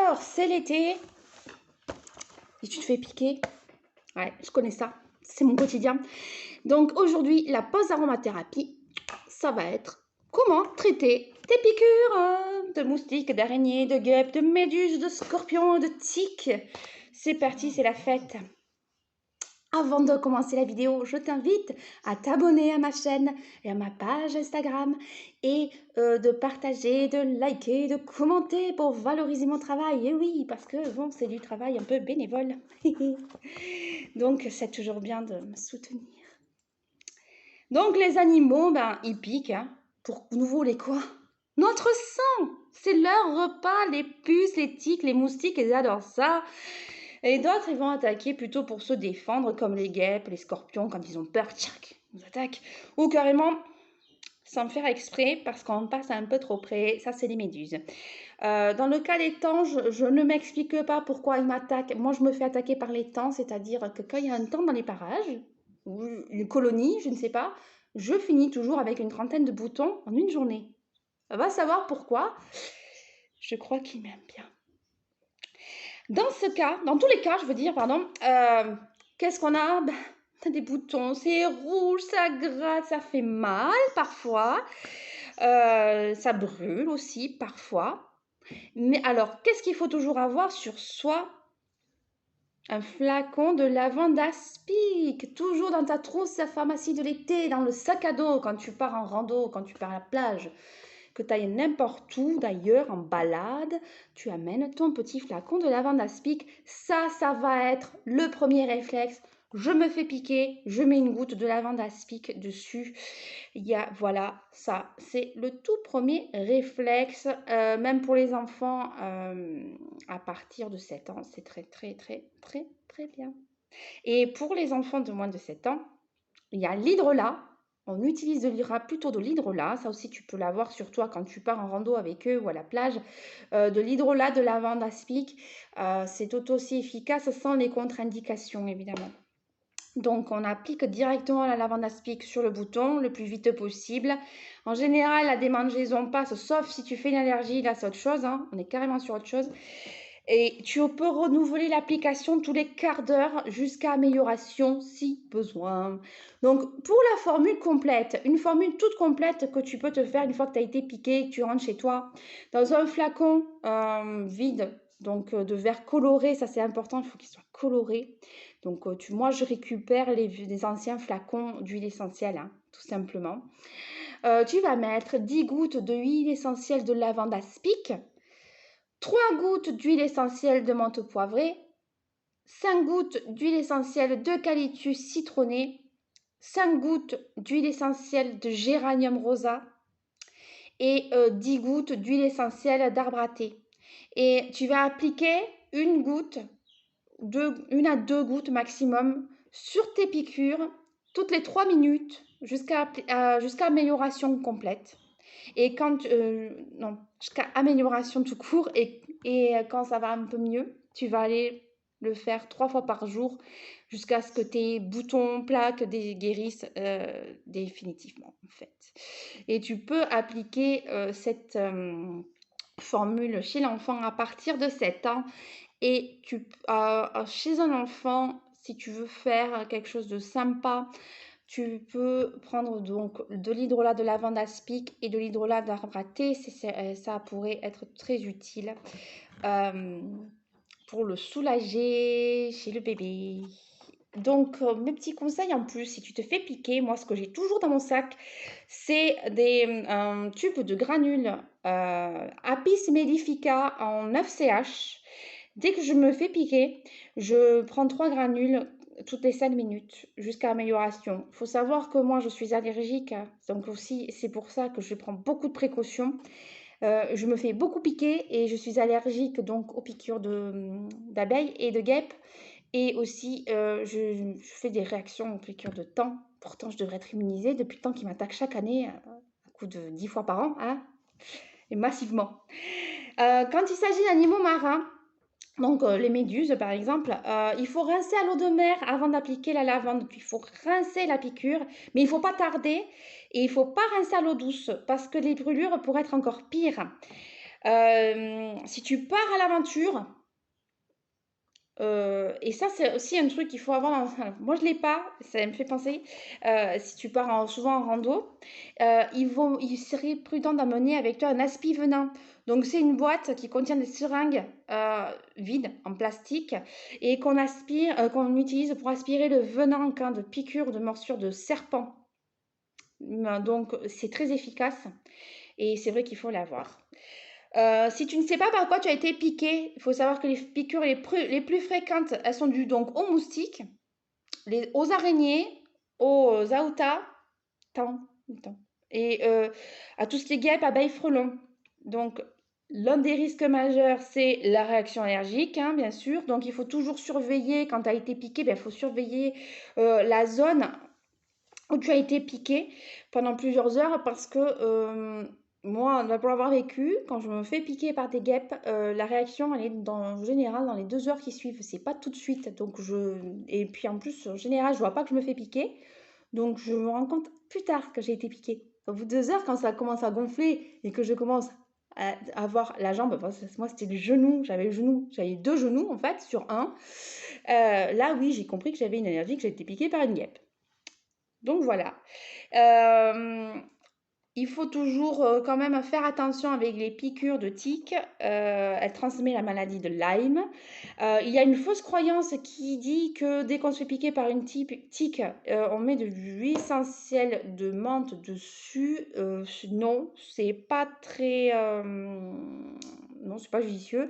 Alors, c'est l'été et tu te fais piquer. Ouais, je connais ça. C'est mon quotidien. Donc aujourd'hui, la pause aromathérapie, ça va être comment traiter tes piqûres de moustiques, d'araignées, de guêpes, de méduses, de scorpions, de tiques. C'est parti, c'est la fête. Avant de commencer la vidéo, je t'invite à t'abonner à ma chaîne et à ma page Instagram et de partager, de liker, de commenter pour valoriser mon travail. Et oui, parce que bon, c'est du travail un peu bénévole. Donc, c'est toujours bien de me soutenir. Donc, les animaux, ben, ils piquent. Hein. Pour nous voler quoi? Notre sang! C'est leur repas, les puces, les tiques, les moustiques, ils adorent ça. Et d'autres, ils vont attaquer plutôt pour se défendre, comme les guêpes, les scorpions, quand ils ont peur, tchac, ils attaquent. Ou carrément, sans faire exprès, parce qu'on passe un peu trop près, ça c'est les méduses. Dans le cas des temps, je ne m'explique pas pourquoi ils m'attaquent. Moi, je me fais attaquer par les temps, c'est-à-dire que quand il y a un temps dans les parages, ou une colonie, je ne sais pas, je finis toujours avec une trentaine de boutons en une journée. On va savoir pourquoi. Je crois qu'ils m'aiment bien. Dans ce cas, dans tous les cas, je veux dire, pardon, qu'est-ce qu'on a? Ben, t'as des boutons, c'est rouge, ça gratte, ça fait mal parfois. Ça brûle aussi parfois. Mais alors, qu'est-ce qu'il faut toujours avoir sur soi? Un flacon de lavande aspic, toujours dans ta trousse à pharmacie de l'été, dans le sac à dos quand tu pars en rando, quand tu pars à la plage. Que tu ailles n'importe où d'ailleurs en balade, tu amènes ton petit flacon de lavande aspic. Ça va être le premier réflexe. Je me fais piquer, je mets une goutte de lavande aspic dessus. Voilà, ça, c'est le tout premier réflexe. Même pour les enfants à partir de 7 ans, c'est très bien. Et pour les enfants de moins de 7 ans, il y a l'hydrolat. On utilise plutôt de l'hydrolat. Ça aussi, tu peux l'avoir sur toi quand tu pars en rando avec eux ou à la plage. De l'hydrolat, de lavande aspic. C'est tout aussi efficace sans les contre-indications, évidemment. Donc, on applique directement la lavande aspic sur le bouton le plus vite possible. En général, la démangeaison passe, sauf si tu fais une allergie. Là, c'est autre chose. Hein. On est carrément sur autre chose. Et tu peux renouveler l'application tous les quarts d'heure jusqu'à amélioration si besoin. Donc, pour la formule complète, une formule toute complète que tu peux te faire une fois que tu as été piqué, que tu rentres chez toi, dans un flacon vide, donc de verre coloré, ça c'est important, il faut qu'il soit coloré. Donc, moi, je récupère les anciens flacons d'huile essentielle, hein, tout simplement. Tu vas mettre 10 gouttes de huile essentielle de lavande aspic, 3 gouttes d'huile essentielle de menthe poivrée, 5 gouttes d'huile essentielle d'eucalyptus citronné, 5 gouttes d'huile essentielle de géranium rosa et 10 gouttes d'huile essentielle d'arbre à thé. Et tu vas appliquer une à 2 gouttes maximum sur tes piqûres toutes les 3 minutes jusqu'à amélioration complète. Et quand jusqu'à amélioration tout court et quand ça va un peu mieux, tu vas aller le faire 3 fois par jour jusqu'à ce que tes boutons, plaques guérissent définitivement en fait. Et tu peux appliquer cette formule chez l'enfant à partir de 7 ans et chez un enfant, si tu veux faire quelque chose de sympa, tu peux prendre donc de l'hydrolat de lavande aspic et de l'hydrolat d'arbre à thé. Ça pourrait être très utile pour le soulager chez le bébé. Donc, mes petits conseils en plus, si tu te fais piquer, moi, ce que j'ai toujours dans mon sac, c'est un tube de granules Apis mellifica en 9CH. Dès que je me fais piquer, je prends 3 granules toutes les 5 minutes jusqu'à amélioration. Il faut savoir que moi, je suis allergique, donc aussi, c'est pour ça que je prends beaucoup de précautions. Je me fais beaucoup piquer et je suis allergique donc aux piqûres d'abeilles et de guêpes. Et aussi, je fais des réactions aux piqûres de thym. Pourtant, je devrais être immunisée depuis le temps qui m'attaque chaque année, à coup de 10 fois par an, hein, et massivement. Quand il s'agit d'animaux marins, donc les méduses par exemple, il faut rincer à l'eau de mer avant d'appliquer la lavande. Il faut rincer la piqûre, mais il ne faut pas tarder et il ne faut pas rincer à l'eau douce parce que les brûlures pourraient être encore pires. Si tu pars à l'aventure, et ça, c'est aussi un truc qu'il faut avoir moi je l'ai pas, ça me fait penser, si tu pars souvent en rando, il serait prudent d'amener avec toi un aspi-venin. Donc c'est une boîte qui contient des seringues, vides en plastique et qu'on utilise pour aspirer le venin en cas de piqûre, de morsure de serpent. Donc c'est très efficace et c'est vrai qu'il faut l'avoir. Si tu ne sais pas par quoi tu as été piqué, il faut savoir que les piqûres les plus fréquentes, elles sont dues donc aux moustiques, aux araignées, aux aoutas, tant, et à tout ce qui est guêpes, abeilles, frelons. Donc, l'un des risques majeurs, c'est la réaction allergique, hein, bien sûr. Donc, il faut toujours surveiller, quand tu as été piqué, il faut surveiller la zone où tu as été piqué pendant plusieurs heures parce que moi, pour l'avoir vécu, quand je me fais piquer par des guêpes, la réaction, elle est en général dans les 2 heures qui suivent. C'est pas tout de suite. Et puis en plus, en général, je vois pas que je me fais piquer. Donc je me rends compte plus tard que j'ai été piquée. Au bout de 2 heures, quand ça commence à gonfler et que je commence à avoir la jambe, moi c'était le genou, j'avais 2 genoux en fait sur un. Là oui, j'ai compris que j'avais une allergie, que j'ai été piquée par une guêpe. Donc voilà. Il faut toujours quand même faire attention avec les piqûres de tiques. Elles transmettent la maladie de Lyme. Il y a une fausse croyance qui dit que dès qu'on se fait piquer par une tique, on met de l'huile essentielle de menthe dessus. Non, c'est pas très... non, c'est pas judicieux.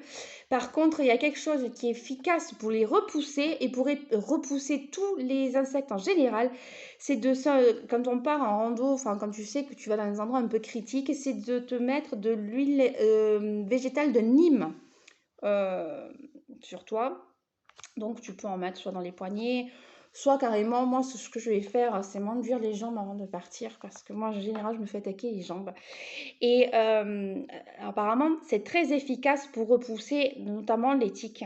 Par contre, il y a quelque chose qui est efficace pour les repousser et pour repousser tous les insectes en général. C'est de ça, quand on part en rando, enfin quand tu sais que tu vas dans des endroits un peu critiques, c'est de te mettre de l'huile végétale de Nîmes sur toi. Donc tu peux en mettre soit dans les poignets, soit carrément, moi ce que je vais faire, c'est m'enduire les jambes avant de partir, parce que moi en général je me fais attaquer les jambes. Et apparemment c'est très efficace pour repousser notamment les tiques.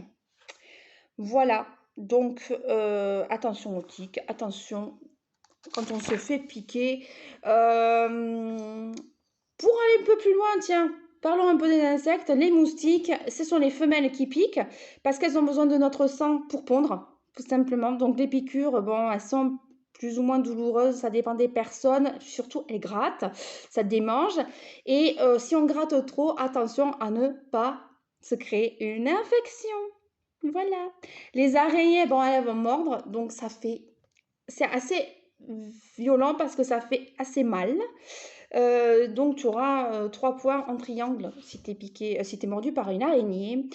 Voilà, donc attention aux tiques, attention quand on se fait piquer. Pour aller un peu plus loin, tiens, parlons un peu des insectes. Les moustiques, ce sont les femelles qui piquent parce qu'elles ont besoin de notre sang pour pondre, tout simplement. Donc les piqûres, bon, elles sont plus ou moins douloureuses, ça dépend des personnes. Surtout, elles grattent, ça démange. Et si on gratte trop, attention à ne pas se créer une infection. Voilà. Les araignées, bon, elles vont mordre, donc c'est assez violent parce que ça fait assez mal. Donc tu auras 3 points en triangle si tu es piqué, si tu es mordu par une araignée.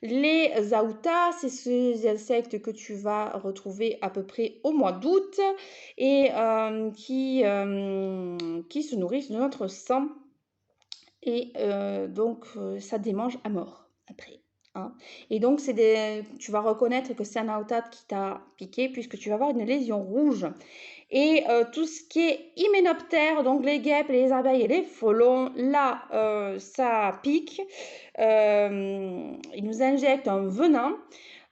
Les aoutas, c'est ces insectes que tu vas retrouver à peu près au mois d'août et qui se nourrissent de notre sang. Et donc ça démange à mort après. Hein. Et donc tu vas reconnaître que c'est un aoutat qui t'a piqué puisque tu vas avoir une lésion rouge. Et tout ce qui est hyménoptère, donc les guêpes, les abeilles et les frelons, là, ça pique. Ils nous injectent un venin.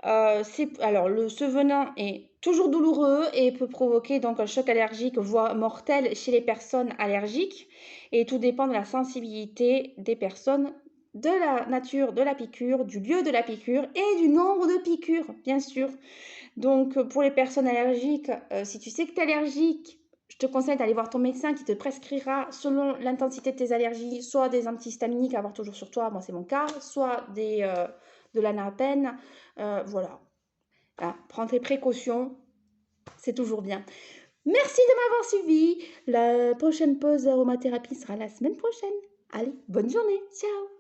Alors, ce venin est toujours douloureux et peut provoquer donc un choc allergique, voire mortel chez les personnes allergiques. Et tout dépend de la sensibilité des personnes, de la nature de la piqûre, du lieu de la piqûre et du nombre de piqûres, bien sûr. Donc, pour les personnes allergiques, si tu sais que tu es allergique, je te conseille d'aller voir ton médecin qui te prescrira selon l'intensité de tes allergies, soit des antihistaminiques à avoir toujours sur toi, moi c'est mon cas, soit de l'anapène. Voilà. Prends tes précautions, c'est toujours bien. Merci de m'avoir suivi. La prochaine pause aromathérapie sera la semaine prochaine. Allez, bonne journée. Ciao.